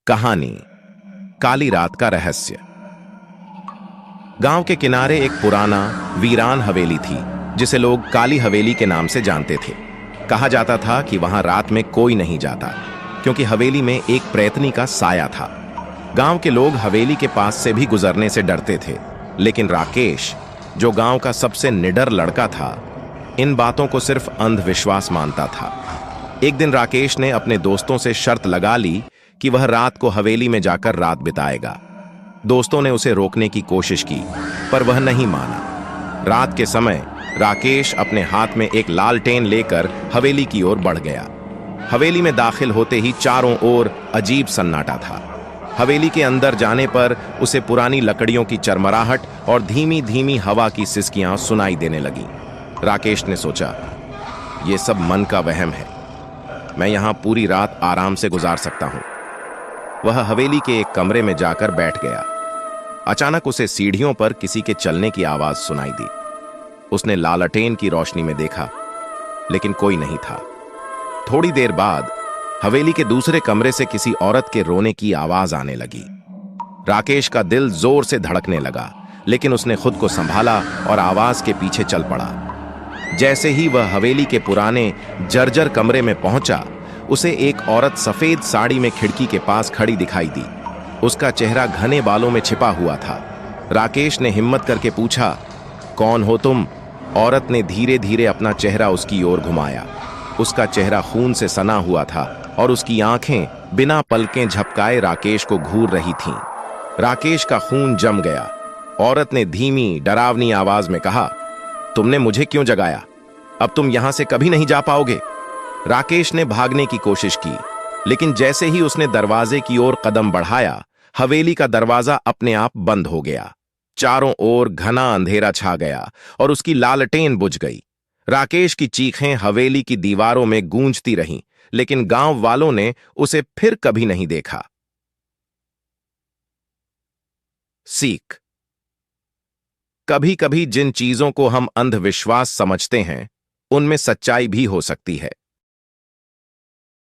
कहानी काली रात का रहस्य। गांव के किनारे एक पुराना वीरान हवेली थी जिसे लोग काली हवेली के नाम से जानते थे। कहा जाता था कि वहां रात में कोई नहीं जाता क्योंकि हवेली में एक प्रेतनी का साया था। गांव के लोग हवेली के पास से भी गुजरने से डरते थे, लेकिन राकेश, जो गांव का सबसे निडर लड़का था, इन बातों को सिर्फ अंधविश्वास मानता था। एक दिन राकेश ने अपने दोस्तों से शर्त लगा ली कि वह रात को हवेली में जाकर रात बिताएगा। दोस्तों ने उसे रोकने की कोशिश की, पर वह नहीं माना। रात के समय राकेश अपने हाथ में एक लालटेन लेकर हवेली की ओर बढ़ गया। हवेली में दाखिल होते ही चारों ओर अजीब सन्नाटा था। हवेली के अंदर जाने पर उसे पुरानी लकड़ियों की चरमराहट और धीमी धीमी हवा की सिसकियां सुनाई देने लगी। राकेश ने सोचा, यह सब मन का वहम है, मैं यहां पूरी रात आराम से गुजार सकता हूं। वह हवेली के एक कमरे में जाकर बैठ गया। अचानक उसे सीढ़ियों पर किसी के चलने की आवाज सुनाई दी। उसने लालटेन की रोशनी में देखा, लेकिन कोई नहीं था। थोड़ी देर बाद हवेली के दूसरे कमरे से किसी औरत के रोने की आवाज आने लगी। राकेश का दिल जोर से धड़कने लगा, लेकिन उसने खुद को संभाला और आवाज के पीछे चल पड़ा। जैसे ही वह हवेली के पुराने जर्जर कमरे में पहुंचा, उसे एक औरत सफेद साड़ी में खिड़की के पास खड़ी दिखाई दी। उसका चेहरा घने बालों में छिपा हुआ था। राकेश ने हिम्मत करके पूछा, कौन हो तुम? औरत ने धीरे धीरे अपना चेहरा उसकी ओर घुमाया। उसका चेहरा खून से सना हुआ था और उसकी आंखें बिना पलकें झपकाए राकेश को घूर रही थीं। राकेश का खून जम गया। औरत ने धीमी डरावनी आवाज में कहा, तुमने मुझे क्यों जगाया? अब तुम यहां से कभी नहीं जा पाओगे। राकेश ने भागने की कोशिश की, लेकिन जैसे ही उसने दरवाजे की ओर कदम बढ़ाया, हवेली का दरवाजा अपने आप बंद हो गया। चारों ओर घना अंधेरा छा गया और उसकी लालटेन बुझ गई। राकेश की चीखें हवेली की दीवारों में गूंजती रहीं, लेकिन गांव वालों ने उसे फिर कभी नहीं देखा। सीख: कभी कभी जिन चीजों को हम अंधविश्वास समझते हैं, उनमें सच्चाई भी हो सकती है।